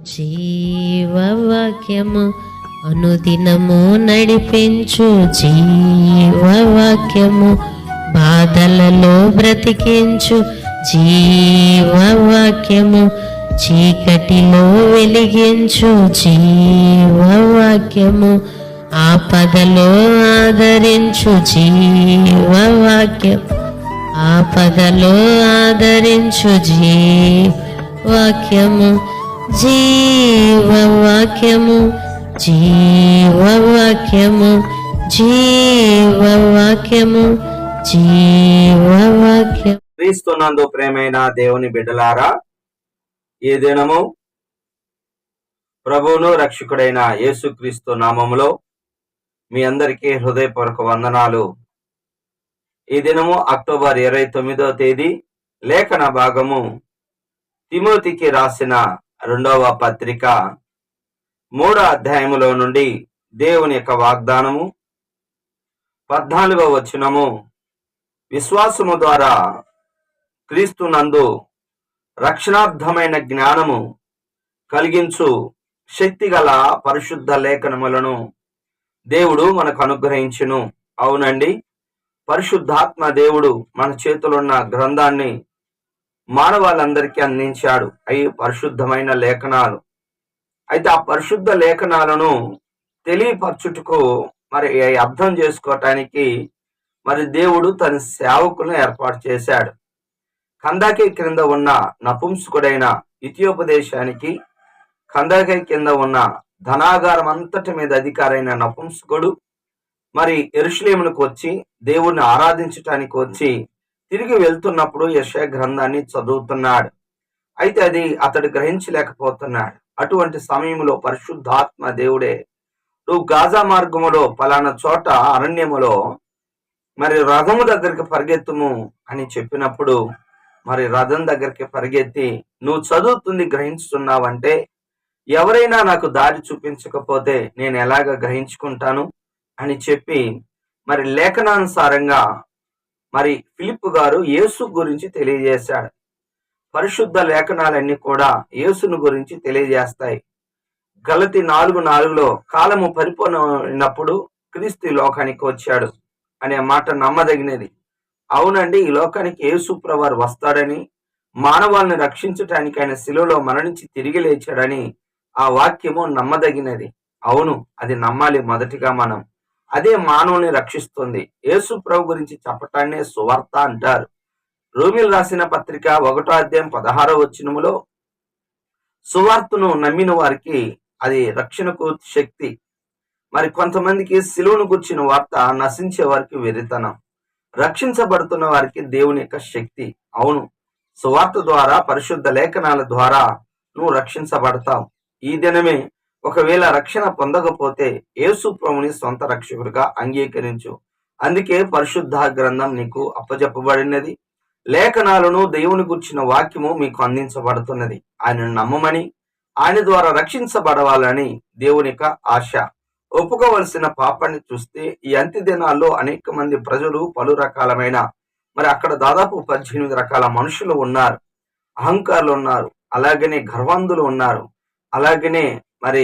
జీవవాక్యము అనుదినము నడిపించు జీవవాక్యము, బాధలలో బ్రతికించు జీవవాక్యము, చీకటిలో వెలిగించు జీవవాక్యము, ఆపదలో ఆదరించు జీవవాక్యం, ఆపదలో ఆదరించు జీవవాక్యము, జీవవాక్యము, జీవవాక్యము, జీవవాక్యము, జీవవాక్యం. క్రీస్తునందు ప్రేమైన దేవుని బిడ్డలారా, ఈ దినము ప్రభువును రక్షకుడైన యేసుక్రీస్తు నామములో మీ అందరికీ హృదయపూర్వక వందనాలు. ఈ దినము అక్టోబర్ 29వ తేదీ. లేఖన భాగము తిమోతికి రాసిన 2వ పత్రిక 3వ అధ్యాయములో నుండి దేవుని యొక్క వాగ్దానము 14వ వచనము, విశ్వాసము ద్వారా క్రీస్తునందు రక్షణార్థమైన జ్ఞానము కలిగించు శక్తిగల పరిశుద్ధ లేఖనములను దేవుడు మనకు అనుగ్రహించును. అవునండి, పరిశుద్ధాత్మ దేవుడు మన చేతులున్న గ్రంథాన్ని మానవాళ్ళందరికీ అందించాడు. అవి పరిశుద్ధమైన లేఖనాలు. అయితే ఆ పరిశుద్ధ లేఖనాలను తెలియపరచుటకు మరి అర్థం చేసుకోవటానికి మరి దేవుడు తన సేవకులను ఏర్పాటు చేశాడు. కందాకే క్రింద ఉన్న నపుంసకుడైన ఇథియోపదేశానికి, కందాకే కింద ఉన్న ధనాగారం అంతటి మీద అధికారైన నపుంసకుడు మరి యెరూషలేమునకు వచ్చి దేవుణ్ణి ఆరాధించటానికి వచ్చి తిరిగి వెళ్తున్నప్పుడు యెషయా గ్రంథాన్ని చదువుతున్నాడు. అయితే అది అతడు గ్రహించలేకపోతున్నాడు. అటువంటి సమయంలో పరిశుద్ధాత్మ దేవుడే, నువ్వు గాజా మార్గములో పలానా చోట అరణ్యములో మరి రథము దగ్గరికి పరిగెత్తుము అని చెప్పినప్పుడు మరి రథం దగ్గరికి పరిగెత్తి, నువ్వు చదువుతుంది గ్రహించుతున్నావంటే ఎవరైనా నాకు దారి చూపించకపోతే నేను ఎలాగ గ్రహించుకుంటాను అని చెప్పి మరి లేఖనానుసారంగా మరి ఫిలిప్పు గారు యేసు గురించి తెలియజేశాడు. పరిశుద్ధ లేఖనాలన్నీ కూడా యేసును గురించి తెలియజేస్తాయి. గలతి 4:4లో కాలము పరిపూర్ణమైనప్పుడు క్రీస్తు లోకానికి వచ్చాడు అనే మాట నమ్మదగినది. అవునండి, ఈ లోకానికి యేసు ప్రభువారు వస్తాడని, మానవాళ్ళని రక్షించటానికి ఆయన శిలువలో మరణించి తిరిగి లేచాడని ఆ వాక్యము నమ్మదగినది. అవును, అది నమ్మాలి. మొదటిగా మనం అదే మానవుని రక్షిస్తుంది. యేసు ప్రభు గురించి చెప్పటాన్నే సువార్త అంటారు. రోమీయులు రాసిన పత్రిక 1వ అధ్యాయం 16వ వచనములో సువార్తను నమ్మిన వారికి అది రక్షణకు శక్తి. మరి కొంతమందికి సిలువను గుర్చిన వార్త నశించే వారికి వెరితనం, రక్షించబడుతున్న వారికి దేవుని యొక్క శక్తి. అవును, సువార్త ద్వారా, పరిశుద్ధ లేఖనాల ద్వారా నువ్వు రక్షించబడతావు. ఈ దినమే ఒకవేళ రక్షణ పొందకపోతే యేసు ప్రభుని సొంత రక్షకుడిగా అంగీకరించు. అందుకే పరిశుద్ధ గ్రంథం నీకు అప్పజెప్పబడినది. లేఖనాలను దేవుని గుర్చిన వాక్యము మీకు అందించబడుతున్నది. ఆయనను నమ్మమని, ఆయన ద్వారా రక్షించబడవాలని దేవుని యొక్క ఆశ. ఒప్పుకోవలసిన పాపాన్ని చూస్తే ఈ అంత్య దినాల్లో అనేక మంది ప్రజలు పలు రకాలమైన మరి అక్కడ దాదాపు 18 రకాల మనుషులు ఉన్నారు. అహంకారులు ఉన్నారు, అలాగనే గర్వంధులు ఉన్నారు, అలాగనే మరి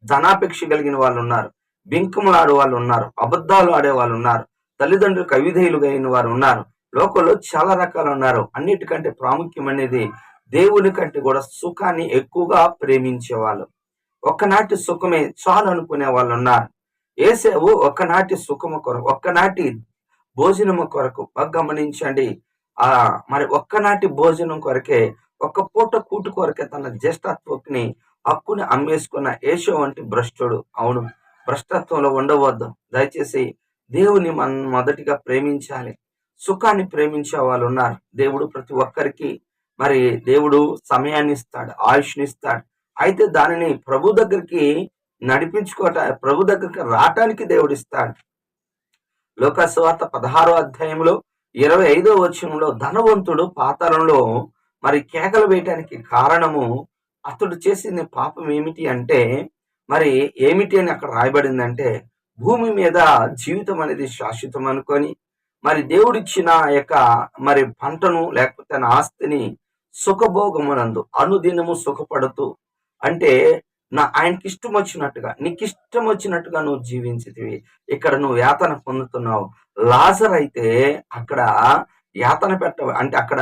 ధనాపేక్ష కలిగిన వాళ్ళు ఉన్నారు, బింకములు ఆడే వాళ్ళు ఉన్నారు, అబద్ధాలు ఆడే వాళ్ళు ఉన్నారు, తల్లిదండ్రులకు అవిధేయులుగా అయిన వారు ఉన్నారు. లోకంలో చాలా రకాలు ఉన్నారు. అన్నిటికంటే ప్రాముఖ్యమైనది దేవుని కంటే కూడా సుఖాన్ని ఎక్కువగా ప్రేమించే వాళ్ళు, ఒక్కనాటి సుఖమే చాలు అనుకునే వాళ్ళు ఉన్నారు. యేసేవు ఒక్కనాటి సుఖము కొరకు, ఒక్కనాటి భోజనము కొరకు, గమనించండి, మరి ఒక్కనాటి భోజనం కొరకే, ఒక్క పూట కూటు కొరకే తన జ్యేష్ఠత్వని హక్కుని అమ్మేసుకున్న యేషో వంటి భ్రష్టుడు. అవును, భ్రష్టత్వంలో ఉండవద్దు. దయచేసి దేవుని మనం మొదటిగా ప్రేమించాలి. సుఖాన్ని ప్రేమించే వాళ్ళు ఉన్నారు. దేవుడు ప్రతి ఒక్కరికి మరి దేవుడు సమయాన్ని ఇస్తాడు, ఆయుష్ని ఇస్తాడు. అయితే దానిని ప్రభు దగ్గరికి ప్రభు దగ్గరికి రావటానికి దేవుడు ఇస్తాడు. లోకా సువార్త 16వ అధ్యాయంలో 25వ వచనంలో ధనవంతుడు పాతాళంలో మరి కేకలు వేయటానికి కారణము అతడు చేసిన పాపం ఏమిటి అంటే, మరి ఏమిటి అని అక్కడ రాయబడిందంటే, భూమి మీద జీవితం అనేది శాశ్వతం అనుకొని మరి దేవుడిచ్చిన యొక్క మరి పంటను లేకపోతే తన ఆస్తిని సుఖభోగమునందు అనుదినము సుఖపడుతూ అంటే ఆయనకి ఇష్టం వచ్చినట్టుగా, నీకు ఇష్టం వచ్చినట్టుగా నువ్వు జీవించితివి. ఇక్కడ నువ్వు యాతన పొందుతున్నావు. లాజర్ అయితే అక్కడ యాతన అంటే అక్కడ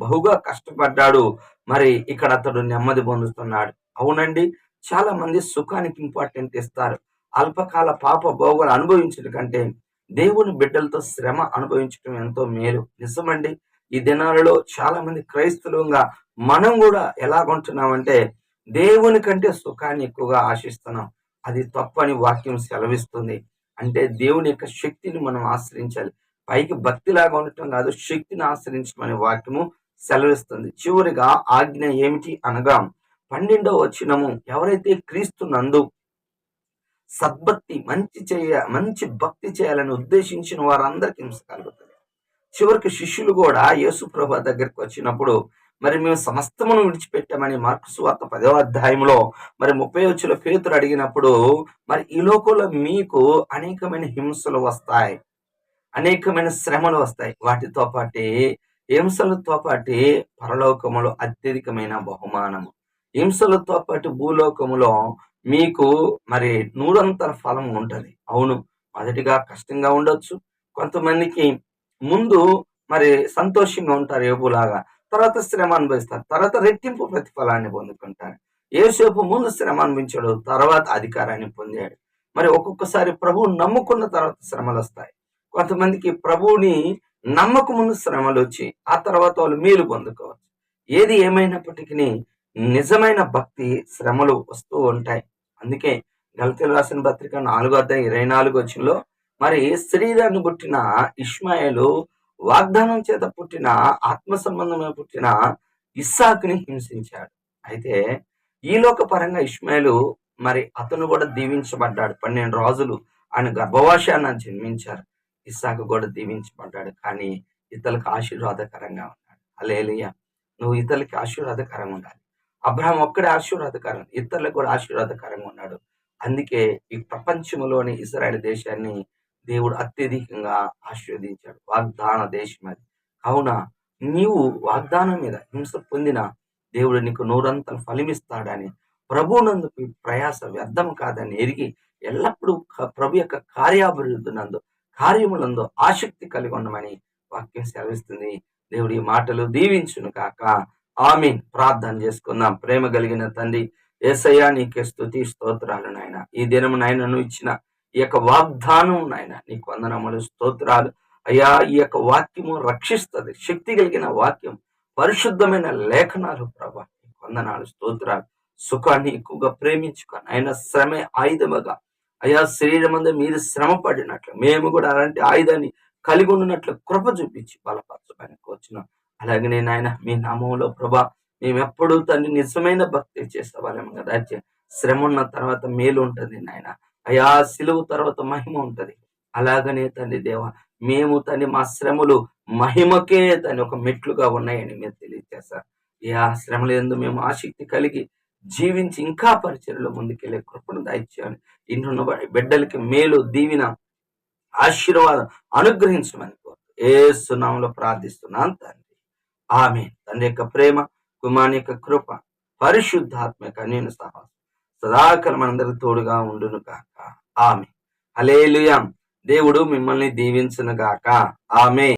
బహుగా కష్టపడ్డాడు. మరి ఇక్కడ అతడు నెమ్మది పొందుతున్నాడు. అవునండి, చాలా మంది సుఖానికి ఇంపార్టెంట్ ఇస్తారు. అల్పకాల పాప భోగాలు అనుభవించడం కంటే దేవుని బిడ్డలతో శ్రమ అనుభవించడం ఎంతో మేలు. నిజమండి, ఈ దినాలలో చాలా మంది క్రైస్తవులుగా మనం కూడా ఎలాగుంటున్నామంటే దేవుని కంటే సుఖాన్ని ఎక్కువగా ఆశిస్తున్నాం. అది తప్పని వాక్యం సెలవిస్తుంది. అంటే దేవుని యొక్క శక్తిని మనం ఆశ్రయించాలి. పైకి భక్తిలాగా ఉండటం కాదు, శక్తిని ఆశ్రయించమనే వాక్యము సెలవిస్తుంది. చివరిగా ఆజ్ఞ ఏమిటి అనగా 12వ వచనము, ఎవరైతే క్రీస్తు నందు సద్భక్తి మంచి భక్తి చేయాలని ఉద్దేశించిన వారందరికీ హింస కలుగుతుంది. చివరికి శిష్యులు కూడా యేసు ప్రభు దగ్గరికి వచ్చినప్పుడు మరి మేము సమస్తమును విడిచిపెట్టామని మార్కు సువార్త 10వ అధ్యాయంలో మరి 30వ వచనంలో పేతురు అడిగినప్పుడు, మరి ఈ లోకంలో మీకు అనేకమైన హింసలు వస్తాయి, అనేకమైన శ్రమలు వస్తాయి. వాటితో పాటి హింసలతో పాటి పరలోకములో అత్యధికమైన బహుమానము, హింసలతో పాటు భూలోకములో మీకు మరి 100 ఫలం ఉంటది. అవును, మొదటిగా కష్టంగా ఉండొచ్చు, కొంతమందికి ముందు మరి సంతోషంగా ఉంటారు యోబులాగా, తర్వాత శ్రమ అనుభవిస్తారు, తర్వాత రెట్టింపు ప్రతిఫలాన్ని పొందుకుంటారు. యేసేపు ముందు శ్రమ అనుభవించాడు, తర్వాత అధికారాన్ని పొందాడు. మరి ఒక్కొక్కసారి ప్రభువు నమ్ముకున్న తర్వాత శ్రమలు వస్తాయి. కొంతమందికి ప్రభువుని నమ్మక ముందు శ్రమలు వచ్చి ఆ తర్వాత వాళ్ళు మేలు పొందుకోవచ్చు. ఏది ఏమైనప్పటికీ నిజమైన భక్తి శ్రమలు వస్తూ ఉంటాయి. అందుకే గలతీయులకు రాసిన పత్రిక 4:24 మరి శరీరాన్ని పుట్టిన ఇష్మాయేలు వాగ్దానం చేత పుట్టిన ఆత్మ సంబంధమైన పుట్టిన ఇస్సాకుని హింసించాడు. అయితే ఈ లోక పరంగా ఇష్మాయేలు మరి అతను కూడా దీవించబడ్డాడు. 12 రాజులు ఆయన గర్భవాసాన్ని జన్మించారు. ఇస్సాకు కూడా దీవించబడ్డాడు. కానీ ఇతరులకు ఆశీర్వాదకరంగా ఉన్నాడు. హల్లెలూయా. నువ్వు ఇతరులకి ఆశీర్వాదకరంగా ఉండాలి. అబ్రహాం ఒక్కడే ఆశీర్వాదకరం, ఇతరులకు కూడా ఆశీర్వాదకరంగా ఉన్నాడు. అందుకే ఈ ప్రపంచంలోని ఇశ్రాయేలు దేశాన్ని దేవుడు అత్యధికంగా ఆశీర్వదించాడు. వాగ్దాన దేశం అది. కావున నీవు వాగ్దానం మీద హింస పొందిన దేవుడు నీకు 100 ఫలమిస్తాడని, ప్రభువునందు ప్రయాస వ్యర్థం కాదని ఎరిగి ఎల్లప్పుడూ ప్రభు యొక్క కార్యాభివృద్ధి నందు కార్యములందు ఆసక్తి కలిగి ఉండమని వాక్యం సెలవిస్తుంది. దేవుడి ఈ మాటలు దీవించును కాక. ఆమేన్. ప్రార్థన చేసుకుందాం. ప్రేమ కలిగిన తండ్రి యేసయ్యా, నీకే స్తుతి స్తోత్రాలు నాయన. ఈ దినము నాయన నువ్వు ఇచ్చిన ఈ యొక్క వాగ్దానం నాయన నీకు వందనములు స్తోత్రాలు అయ్యా. ఈ యొక్క వాక్యము రక్షిస్తుంది, శక్తి కలిగిన వాక్యం, పరిశుద్ధమైన లేఖనాలు ప్రభా, నీకు వందనాలు స్తోత్రాలు. సుఖాన్ని ఎక్కువగా ప్రేమించుకొని ఆయన శ్రమే ఆయుధముగా అయ్యా, శరీరం అందు మీరు శ్రమ పడినట్లు మేము కూడా అలాంటి ఆయుధాన్ని కలిగి ఉన్నట్లు కృప చూపించి బలపరచడానికి వచ్చినాం. అలాగే నేను ఆయన మీ నామంలో ప్రభా మేమెప్పుడు తండ్రి నిజమైన భక్తి చేసేవాళ్ళం కదా. శ్రమ ఉన్న తర్వాత మేలు ఉంటుంది నాయన అయ్యా, సిలువు తర్వాత మహిమ ఉంటది. అలాగనే తండ్రి దేవ మేము తండ్రి మా శ్రమలు మహిమకే తండ్రి ఒక మెట్లుగా ఉన్నాయని మీరు తెలియజేశారు. అయ్యా, శ్రమల యందు మేము ఆసక్తి కలిగి జీవించి ఇంకా పరిచర్యలో ముందుకెళ్లే కృపను దయచేయాలి. ఇంటున్న బిడ్డలకి మేలు దీవిన ఆశీర్వాదం అనుగ్రహించమని యేసు నామములో ప్రార్థిస్తున్నాను తండ్రి. ఆమేన్. తండ్రి యొక్క ప్రేమ, కుమారుని యొక్క కృప, పరిశుద్ధాత్మ యొక్క నేను సహాయం సదాకాలం మనందరికి తోడుగా ఉండును గాక. ఆమేన్. హల్లెలూయా. దేవుడు మిమ్మల్ని దీవించును గాక. ఆమేన్.